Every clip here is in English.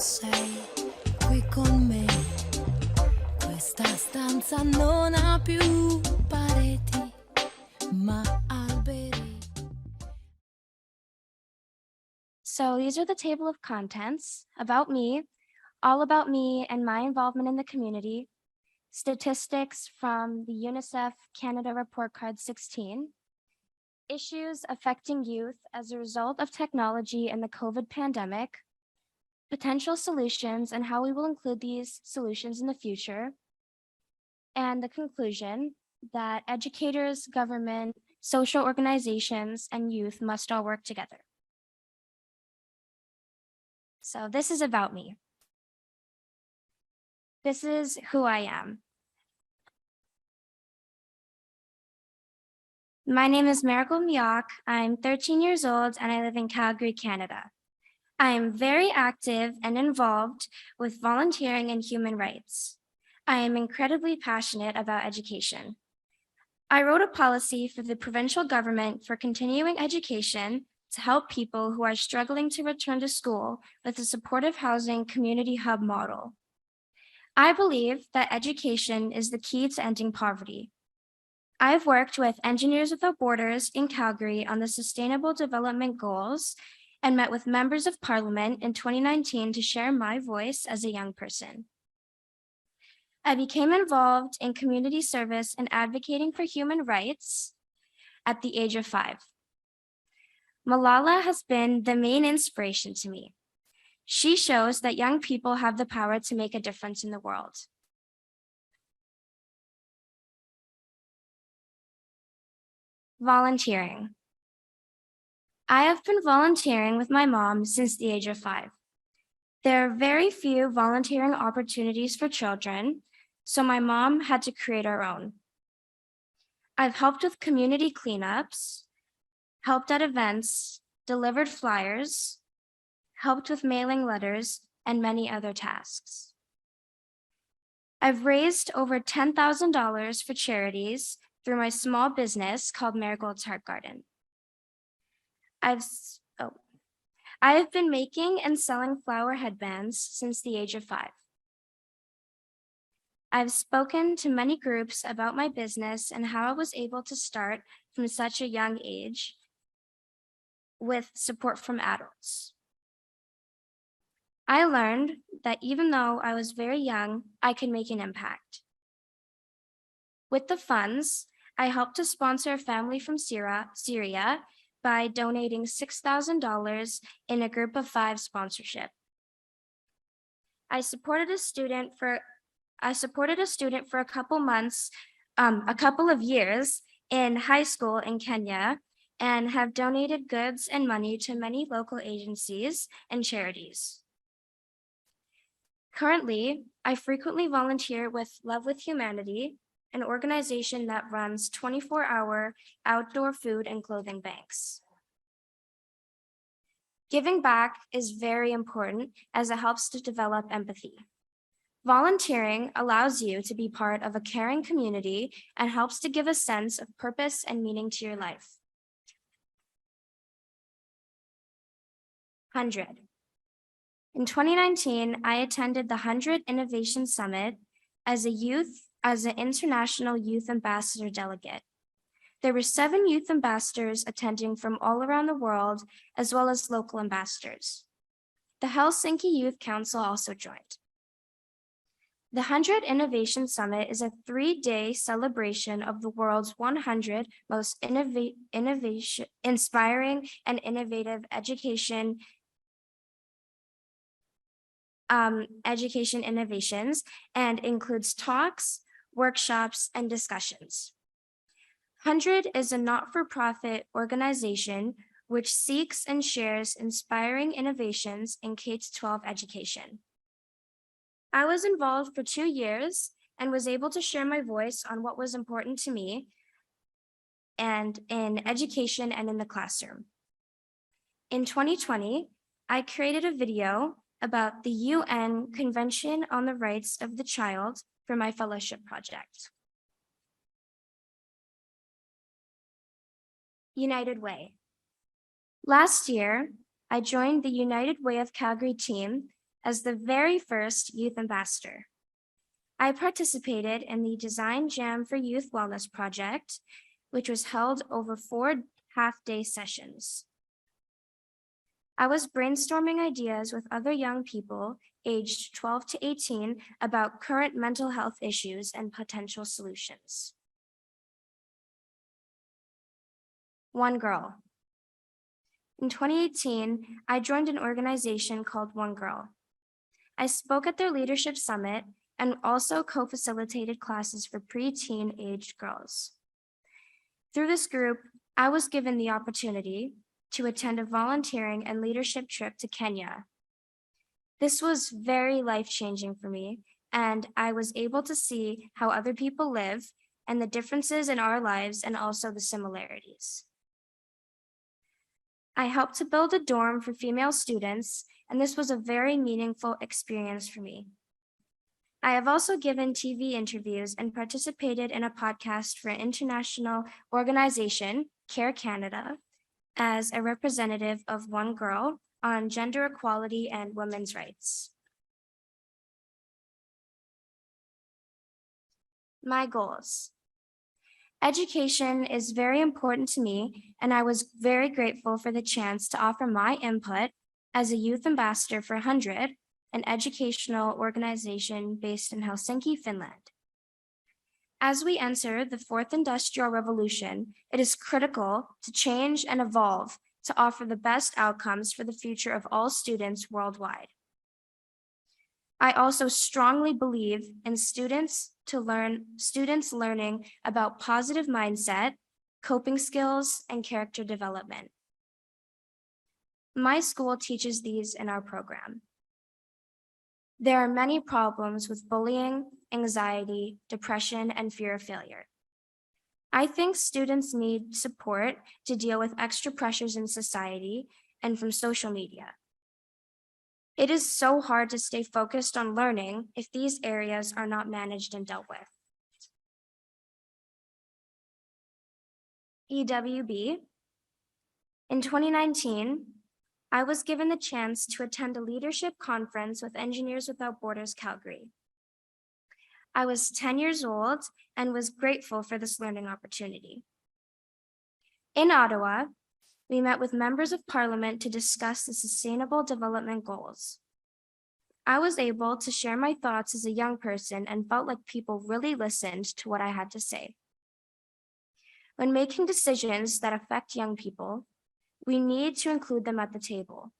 sei qui con me. Questa stanza non ha più pareti, ma alberi. So these are the table of contents about me, all about me and my involvement in the community, statistics from the UNICEF Canada Report Card 16, issues affecting youth as a result of technology and the COVID pandemic, potential solutions and how we will include these solutions in the future, and the conclusion that educators, government, social organizations, and youth must all work together. So this is about me. This is who I am. My name is Marigold Mioc. I'm 13 years old and I live in Calgary, Canada. I am very active and involved with volunteering and human rights. I am incredibly passionate about education. I wrote a policy for the provincial government for continuing education to help people who are struggling to return to school with a supportive housing community hub model. I believe that education is the key to ending poverty. I've worked with Engineers Without Borders in Calgary on the Sustainable Development Goals and met with members of Parliament in 2019 to share my voice as a young person. I became involved in community service and advocating for human rights at the age of 5. Malala has been the main inspiration to me. She shows that young people have the power to make a difference in the world. Volunteering. I have been volunteering with my mom since the age of 5. There are very few volunteering opportunities for children, so my mom had to create our own. I've helped with community cleanups, helped at events, delivered flyers, helped with mailing letters, and many other tasks. I've raised over $10,000 for charities through my small business called Marigold's Heart Garden. I have been making and selling flower headbands since the age of 5. I've spoken to many groups about my business and how I was able to start from such a young age with support from adults. I learned that even though I was very young, I could make an impact. With the funds, I helped to sponsor a family from Syria by donating $6,000 in a group of 5 sponsorship. I supported a student for a couple of years in high school in Kenya and have donated goods and money to many local agencies and charities. Currently, I frequently volunteer with Love with Humanity, an organization that runs 24-hour outdoor food and clothing banks. Giving back is very important as it helps to develop empathy. Volunteering allows you to be part of a caring community and helps to give a sense of purpose and meaning to your life. 100. In 2019, I attended the 100 Innovation Summit as an International Youth Ambassador delegate. There were 7 youth ambassadors attending from all around the world, as well as local ambassadors. The Helsinki Youth Council also joined. The 100 Innovation Summit is a 3-day celebration of the world's 100 most inspiring and innovative education innovations and includes talks, workshops, and discussions. 100 is a not-for-profit organization which seeks and shares inspiring innovations in K-12 education. I was involved for 2 years and was able to share my voice on what was important to me and in education and in the classroom. In 2020, I created a video about the UN Convention on the Rights of the Child for my fellowship project. United Way. Last year, I joined the United Way of Calgary team as the very first youth ambassador. I participated in the Design Jam for Youth Wellness project, which was held over 4 half-day sessions. I was brainstorming ideas with other young people aged 12 to 18 about current mental health issues and potential solutions. One Girl. In 2018, I joined an organization called One Girl. I spoke at their leadership summit and also co-facilitated classes for preteen aged girls. Through this group, I was given the opportunity to attend a volunteering and leadership trip to Kenya. This was very life-changing for me, and I was able to see how other people live and the differences in our lives and also the similarities. I helped to build a dorm for female students, and this was a very meaningful experience for me. I have also given TV interviews and participated in a podcast for an international organization, Care Canada, as a representative of One Girl on gender equality and women's rights. My goals. Education is very important to me, and I was very grateful for the chance to offer my input as a youth ambassador for 100, an educational organization based in Helsinki, Finland. As we enter the fourth industrial revolution, it is critical to change and evolve to offer the best outcomes for the future of all students worldwide. I also strongly believe in students learning about positive mindset, coping skills, and character development. My school teaches these in our program. There are many problems with bullying, anxiety, depression, and fear of failure. I think students need support to deal with extra pressures in society and from social media. It is so hard to stay focused on learning if these areas are not managed and dealt with. EWB. In 2019, I was given the chance to attend a leadership conference with Engineers Without Borders Calgary. I was 10 years old and was grateful for this learning opportunity. In Ottawa, we met with members of Parliament to discuss the Sustainable Development Goals. I was able to share my thoughts as a young person and felt like people really listened to what I had to say. When making decisions that affect young people, we need to include them at the table.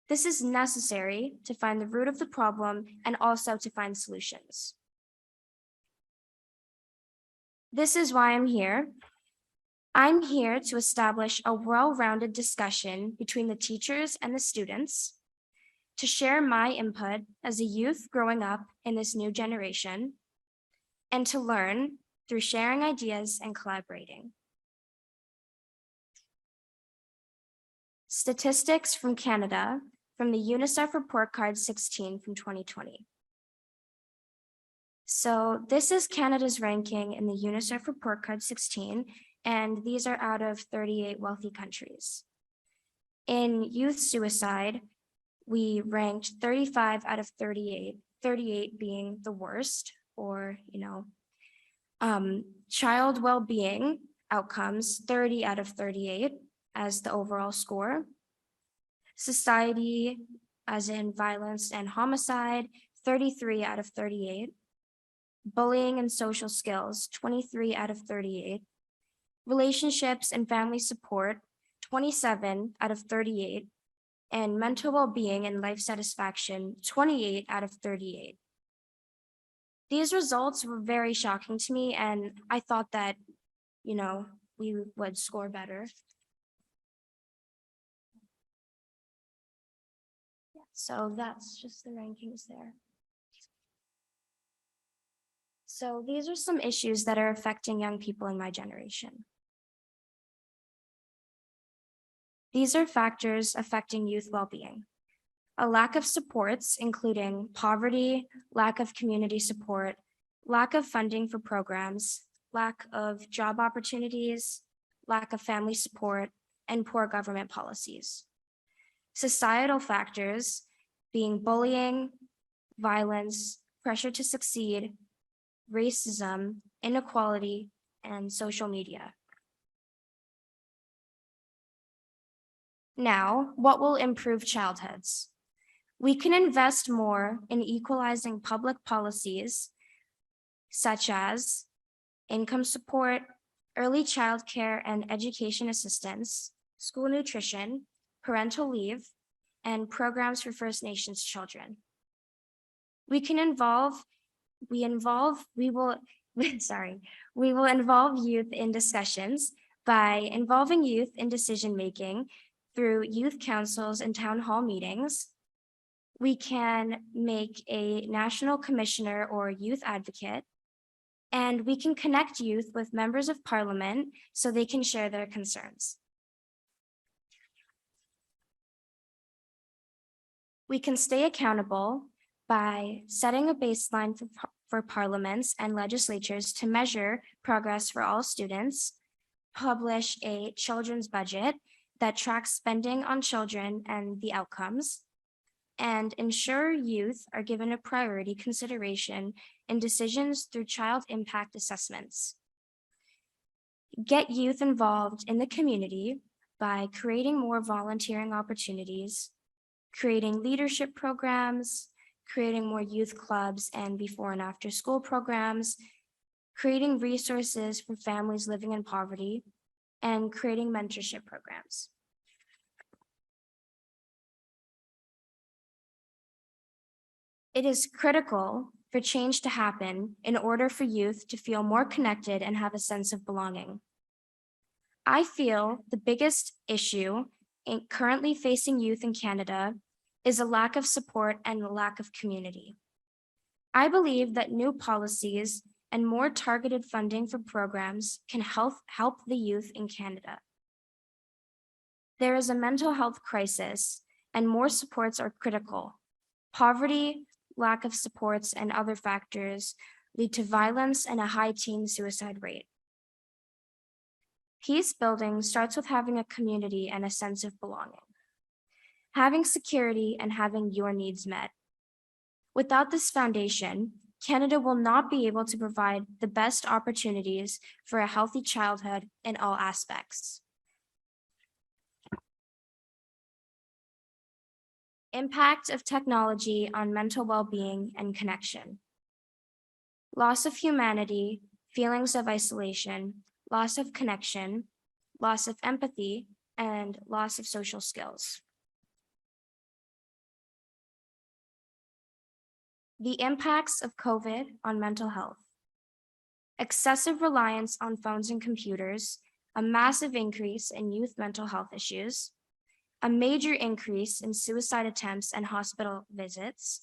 This is necessary to find the root of the problem and also to find solutions. This is why I'm here. I'm here to establish a well-rounded discussion between the teachers and the students, to share my input as a youth growing up in this new generation, and to learn through sharing ideas and collaborating. Statistics from Canada from the UNICEF Report Card 16 from 2020. So this is Canada's ranking in the UNICEF Report Card 16, and these are out of 38 wealthy countries. In youth suicide, we ranked 35 out of 38, 38 being the worst, or, child well-being outcomes, 30 out of 38 as the overall score. Society, as in violence and homicide, 33 out of 38. Bullying and social skills, 23 out of 38. Relationships and family support, 27 out of 38. And mental well-being and life satisfaction, 28 out of 38. These results were very shocking to me, and I thought that, we would score better. So that's just the rankings there. So these are some issues that are affecting young people in my generation. These are factors affecting youth well-being. A lack of supports, including poverty, lack of community support, lack of funding for programs, lack of job opportunities, lack of family support, and poor government policies. Societal factors, being bullying, violence, pressure to succeed, racism, inequality, and social media. Now, what will improve childhoods? We can invest more in equalizing public policies such as income support, early childcare and education assistance, school nutrition, parental leave, and programs for First Nations children. We will involve youth in discussions by involving youth in decision-making through youth councils and town hall meetings. We can make a national commissioner or youth advocate, and we can connect youth with members of parliament so they can share their concerns. We can stay accountable by setting a baseline for parliaments and legislatures to measure progress for all students, publish a children's budget that tracks spending on children and the outcomes, and ensure youth are given a priority consideration in decisions through child impact assessments. Get youth involved in the community by creating more volunteering opportunities, creating leadership programs, creating more youth clubs and before and after school programs, creating resources for families living in poverty, and creating mentorship programs. It is critical for change to happen in order for youth to feel more connected and have a sense of belonging. I feel the biggest issue currently facing youth in Canada is a lack of support and a lack of community. I believe that new policies and more targeted funding for programs can help the youth in Canada. There is a mental health crisis and more supports are critical. Poverty, lack of supports, and other factors lead to violence and a high teen suicide rate. Peace building starts with having a community and a sense of belonging, having security and having your needs met. Without this foundation, Canada will not be able to provide the best opportunities for a healthy childhood in all aspects. Impact of technology on mental well-being and connection. Loss of humanity, feelings of isolation, loss of connection, loss of empathy, and loss of social skills. The impacts of COVID on mental health. Excessive reliance on phones and computers, a massive increase in youth mental health issues, a major increase in suicide attempts and hospital visits,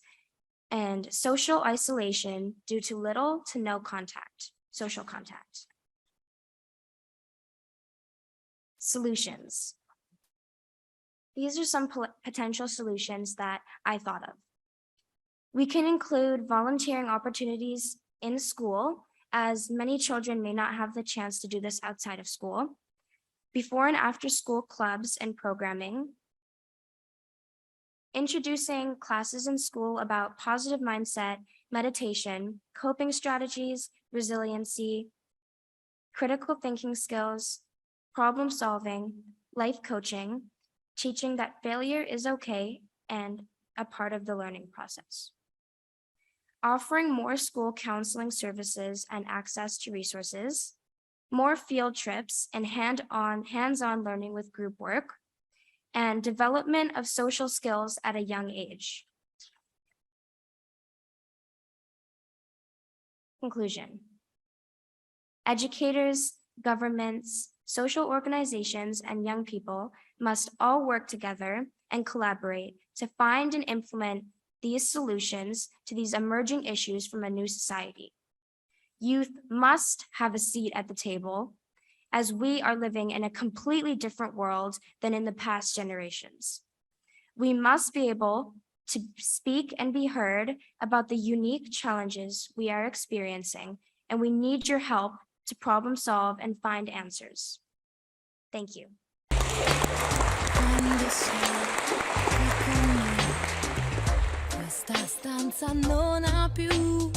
and social isolation due to little to no social contact. Solutions. These are some potential solutions that I thought of. We can include volunteering opportunities in school, as many children may not have the chance to do this outside of school. Before and after school clubs and programming. Introducing classes in school about positive mindset, meditation, coping strategies, resiliency, critical thinking skills, problem solving, life coaching, teaching that failure is okay and a part of the learning process. Offering more school counseling services and access to resources, more field trips and hands-on learning with group work, and development of social skills at a young age. Conclusion. Educators, governments, social organizations, and young people must all work together and collaborate to find and implement these solutions to these emerging issues from a new society. Youth must have a seat at the table, as we are living in a completely different world than in the past generations. We must be able to speak and be heard about the unique challenges we are experiencing, and we need your help to problem solve and find answers. Thank you. Questa stanza non ha più